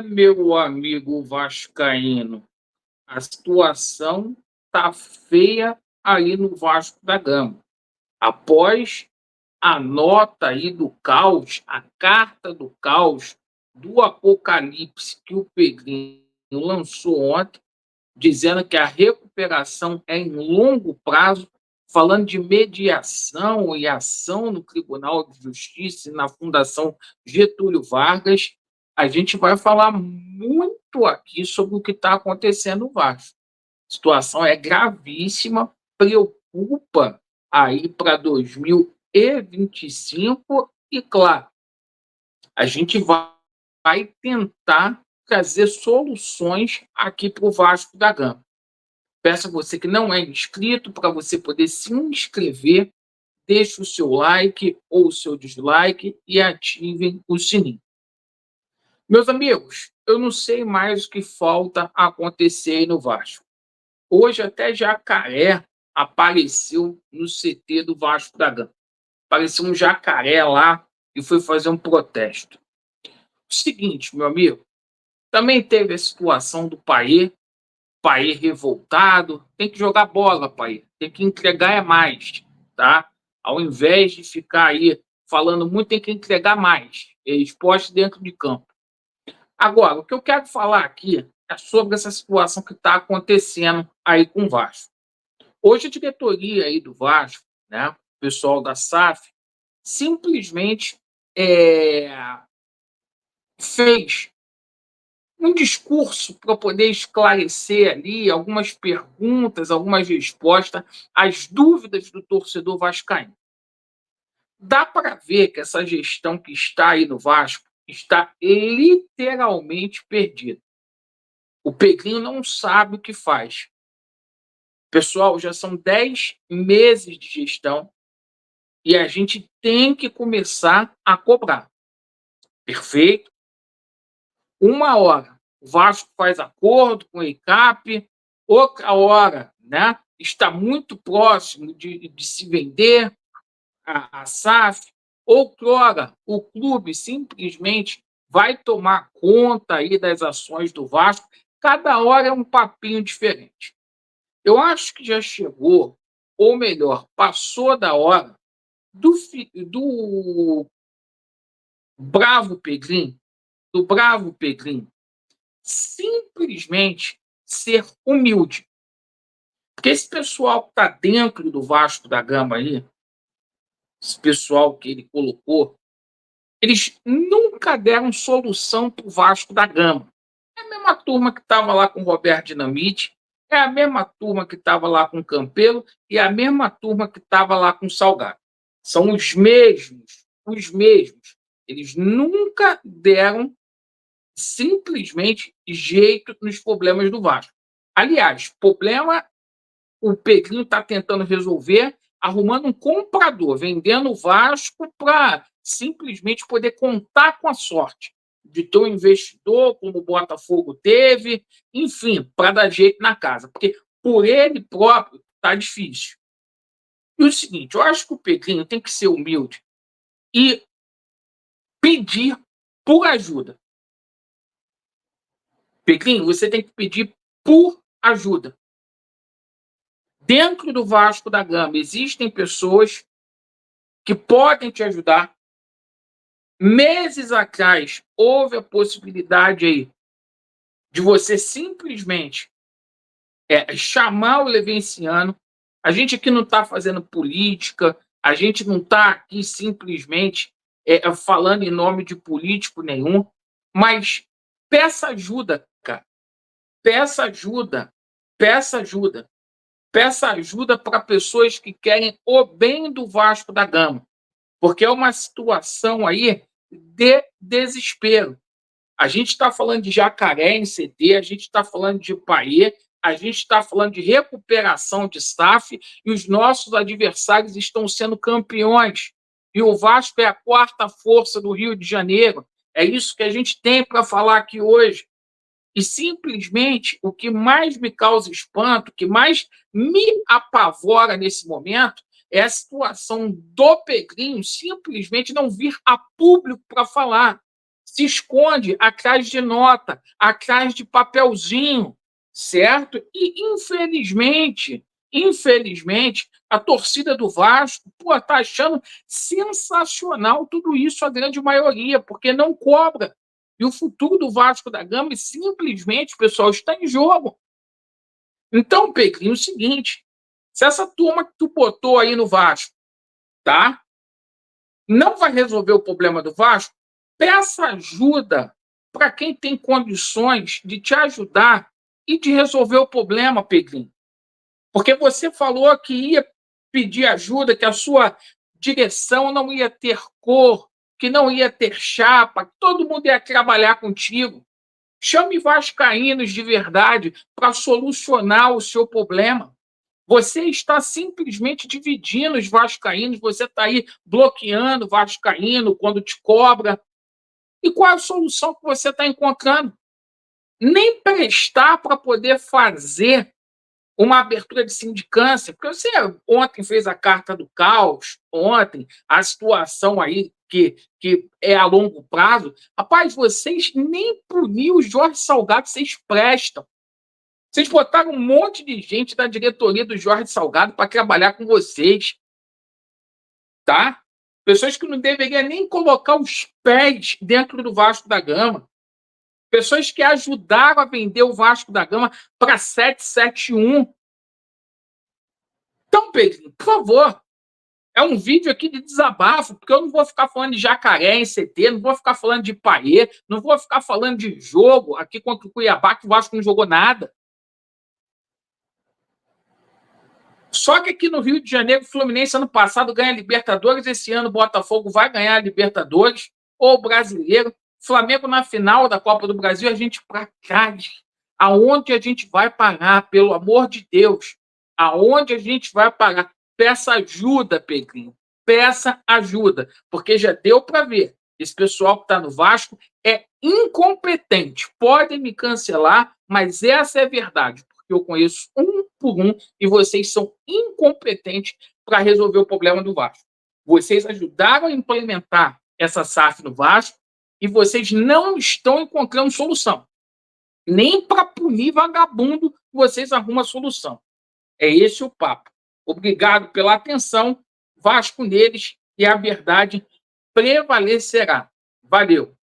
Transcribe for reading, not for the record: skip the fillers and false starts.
Meu amigo vascaíno, a situação tá feia aí no Vasco da Gama. Após a nota aí do caos, a carta do caos, do apocalipse que o Pedrinho lançou ontem, dizendo que a recuperação é em longo prazo, falando de mediação e ação no Tribunal de Justiça e na Fundação Getúlio Vargas. A gente vai falar muito aqui sobre o que está acontecendo no Vasco. A situação é gravíssima, preocupa aí para 2025 e, claro, a gente vai tentar trazer soluções aqui para o Vasco da Gama. Peço a você que não é inscrito para você poder se inscrever, deixe o seu like ou o seu dislike e ativem o sininho. Meus amigos, eu não sei mais o que falta acontecer aí no Vasco. Hoje até jacaré apareceu no CT do Vasco da Gama. Apareceu um jacaré lá e foi fazer um protesto. O seguinte, meu amigo, também teve a situação do Payet revoltado, tem que jogar bola, Payet, tem que entregar é mais, tá? Ao invés de ficar aí falando muito, tem que entregar mais, esporte dentro de campo. Agora, o que eu quero falar aqui é sobre essa situação que está acontecendo aí com o Vasco. Hoje a diretoria aí do Vasco, né, o pessoal da SAF, simplesmente fez um discurso para poder esclarecer ali algumas perguntas, algumas respostas às dúvidas do torcedor vascaíno. Dá para ver que essa gestão que está aí no Vasco está literalmente perdida. O Pedrinho não sabe o que faz. Pessoal, já são 10 meses de gestão e a gente tem que começar a cobrar. Perfeito? Uma hora o Vasco faz acordo com o EICAP, outra hora, né, está muito próximo de se vender a SAF, outrora o clube simplesmente vai tomar conta aí das ações do Vasco, cada hora é um papinho diferente. Eu acho que já chegou, ou melhor, passou da hora do bravo Pedrinho, simplesmente ser humilde. Porque esse pessoal que está dentro do Vasco da Gama aí, esse pessoal que ele colocou, eles nunca deram solução para o Vasco da Gama. É a mesma turma que estava lá com o Roberto Dinamite, é a mesma turma que estava lá com o Campelo e é a mesma turma que estava lá com o Salgado. São os mesmos, os mesmos. Eles nunca deram simplesmente jeito nos problemas do Vasco. Aliás, problema o Pedrinho está tentando resolver arrumando um comprador, vendendo o Vasco para simplesmente poder contar com a sorte de ter um investidor como o Botafogo teve, enfim, para dar jeito na casa, porque por ele próprio está difícil. E o seguinte, eu acho que o Pedrinho tem que ser humilde e pedir por ajuda. Pedrinho, você tem que pedir por ajuda. Dentro do Vasco da Gama existem pessoas que podem te ajudar. Meses atrás houve a possibilidade aí de você simplesmente chamar o Levenciano. A gente aqui não está fazendo política, a gente não está aqui simplesmente falando em nome de político nenhum, mas peça ajuda, cara. Peça ajuda. Peça ajuda. Peça ajuda para pessoas que querem o bem do Vasco da Gama, porque é uma situação aí de desespero. A gente está falando de jacaré em CT, a gente está falando de Payet, a gente está falando de recuperação de SAF e os nossos adversários estão sendo campeões. E o Vasco é a quarta força do Rio de Janeiro. É isso que a gente tem para falar aqui hoje. E simplesmente o que mais me causa espanto, o que mais me apavora nesse momento, é a situação do Pedrinho simplesmente não vir a público para falar. se esconde atrás de nota, atrás de papelzinho, certo? E, infelizmente, a torcida do Vasco, pô, tá achando sensacional tudo isso, a grande maioria, porque não cobra. E o futuro do Vasco da Gama, simplesmente, pessoal, está em jogo. Então, Pedrinho, é o seguinte, se essa turma que tu botou aí no Vasco, tá? Não vai resolver o problema do Vasco, peça ajuda para quem tem condições de te ajudar e de resolver o problema, Pedrinho. Porque você falou que ia pedir ajuda, que a sua direção não ia ter cor, que não ia ter chapa, que todo mundo ia trabalhar contigo. Chame vascaínos de verdade para solucionar o seu problema. Você está simplesmente dividindo os vascaínos, você está aí bloqueando o vascaíno quando te cobra. E qual é a solução que você está encontrando? Nem prestar para poder fazer uma abertura de sindicância, porque você ontem fez a carta do caos, ontem, a situação aí que é a longo prazo. Rapaz, vocês nem punir o Jorge Salgado, vocês prestam. Vocês botaram um monte de gente da diretoria do Jorge Salgado para trabalhar com vocês, tá? Pessoas que não deveriam nem colocar os pés dentro do Vasco da Gama. Pessoas que ajudaram a vender o Vasco da Gama para 771. Então, Pedro, por favor, é um vídeo aqui de desabafo, porque eu não vou ficar falando de jacaré em CT, não vou ficar falando de Paiê, não vou ficar falando de jogo aqui contra o Cuiabá, que o Vasco não jogou nada. Só que aqui no Rio de Janeiro, o Fluminense ano passado ganha a Libertadores, esse ano o Botafogo vai ganhar a Libertadores, ou o Brasileiro. Flamengo na final da Copa do Brasil, a gente para trás. Aonde a gente vai parar, pelo amor de Deus? Aonde a gente vai parar? Peça ajuda, Pedrinho. Peça ajuda, porque já deu para ver. Esse pessoal que está no Vasco é incompetente. Podem me cancelar, mas essa é a verdade, porque eu conheço um por um e vocês são incompetentes para resolver o problema do Vasco. Vocês ajudaram a implementar essa SAF no Vasco e vocês não estão encontrando solução. Nem para punir vagabundo vocês arrumam solução. É esse o papo. Obrigado pela atenção. Vasco neles e a verdade prevalecerá. Valeu.